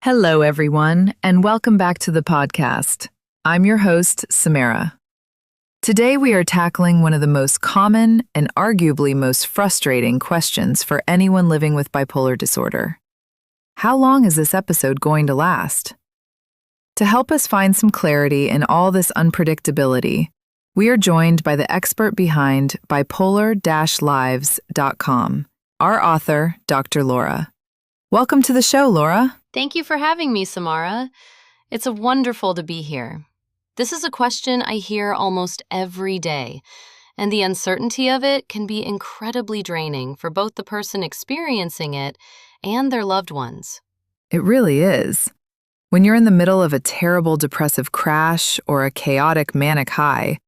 Hello, everyone, and welcome back to the podcast. I'm your host, Samara. Today, we are tackling one of the most common and arguably most frustrating questions for anyone living with bipolar disorder. How long is this episode going to last? To help us find some clarity in all this unpredictability, we are joined by the expert behind bipolar-lives.com, our author, Dr. Laura. Welcome to the show, Laura. Thank you for having me, Samara. It's wonderful to be here. This is a question I hear almost every day, and the uncertainty of it can be incredibly draining for both the person experiencing it and their loved ones. It really is. When you're in the middle of a terrible depressive crash or a chaotic manic high,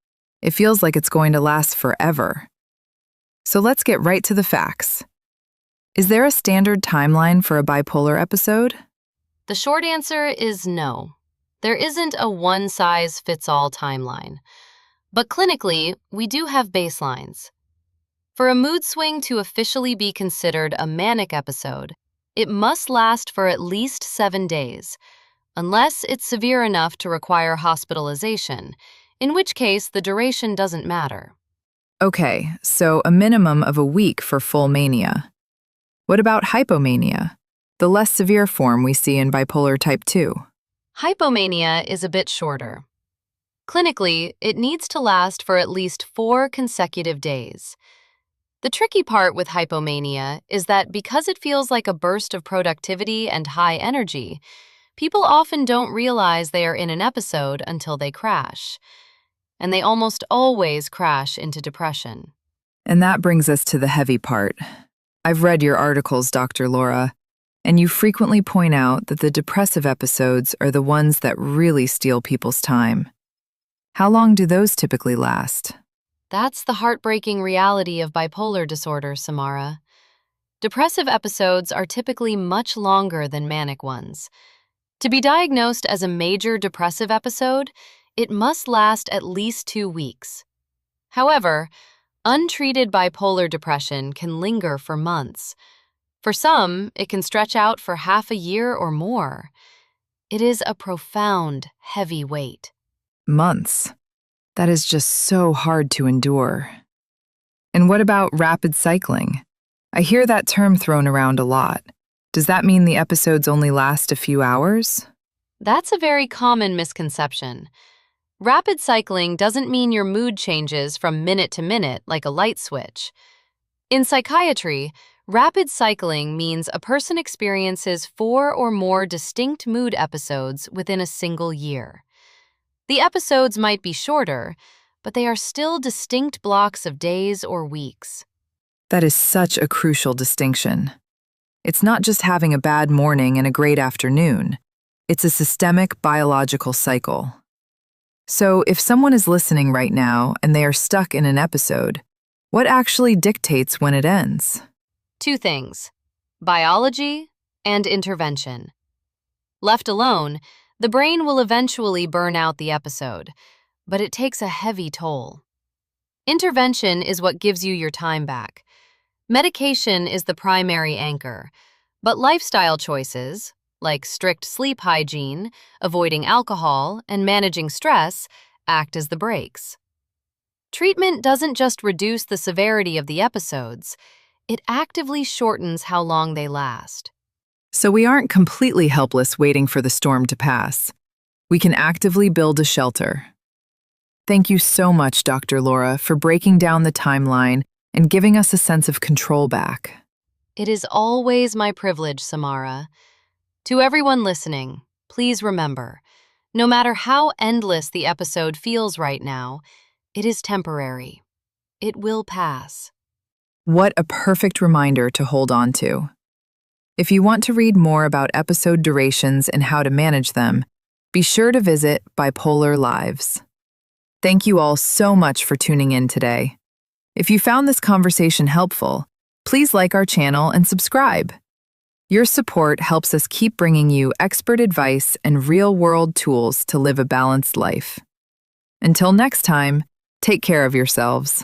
it feels like it's going to last forever. So let's get right to the facts. Is there a standard timeline for a bipolar episode? The short answer is no. There isn't a one-size-fits-all timeline. But clinically, we do have baselines. For a mood swing to officially be considered a manic episode, it must last for at least 7 days, unless it's severe enough to require hospitalization, in which case the duration doesn't matter. Okay, so a minimum of a week for full mania. What about hypomania, the less severe form we see in bipolar type 2? Hypomania is a bit shorter. Clinically, it needs to last for at least 4 consecutive days. The tricky part with hypomania is that because it feels like a burst of productivity and high energy, people often don't realize they are in an episode until they crash. And they almost always crash into depression. And that brings us to the heavy part. I've read your articles, Dr. Laura, and you frequently point out that the depressive episodes are the ones that really steal people's time. How long do those typically last? That's the heartbreaking reality of bipolar disorder, Samara. Depressive episodes are typically much longer than manic ones. To be diagnosed as a major depressive episode, it must last at least 2 weeks. However, untreated bipolar depression can linger for months. For some, it can stretch out for half a year or more. It is a profound, heavy weight. Months. That is just so hard to endure. And what about rapid cycling? I hear that term thrown around a lot. Does that mean the episodes only last a few hours? That's a very common misconception. Rapid cycling doesn't mean your mood changes from minute to minute like a light switch. In psychiatry, rapid cycling means a person experiences 4 or more distinct mood episodes within a single year. The episodes might be shorter, but they are still distinct blocks of days or weeks. That is such a crucial distinction. It's not just having a bad morning and a great afternoon. It's a systemic biological cycle. So if someone is listening right now and they are stuck in an episode, what actually dictates when it ends? 2 things: biology and intervention. Left alone, the brain will eventually burn out the episode, but it takes a heavy toll. Intervention is what gives you your time back. Medication is the primary anchor, but lifestyle choices, like strict sleep hygiene, avoiding alcohol, and managing stress, act as the brakes. Treatment doesn't just reduce the severity of the episodes, it actively shortens how long they last. So we aren't completely helpless waiting for the storm to pass. We can actively build a shelter. Thank you so much, Dr. Laura, for breaking down the timeline and giving us a sense of control back. It is always my privilege, Samara. To everyone listening, please remember, no matter how endless the episode feels right now, it is temporary. It will pass. What a perfect reminder to hold on to. If you want to read more about episode durations and how to manage them, be sure to visit Bipolar Lives. Thank you all so much for tuning in today. If you found this conversation helpful, please like our channel and subscribe. Your support helps us keep bringing you expert advice and real-world tools to live a balanced life. Until next time, take care of yourselves.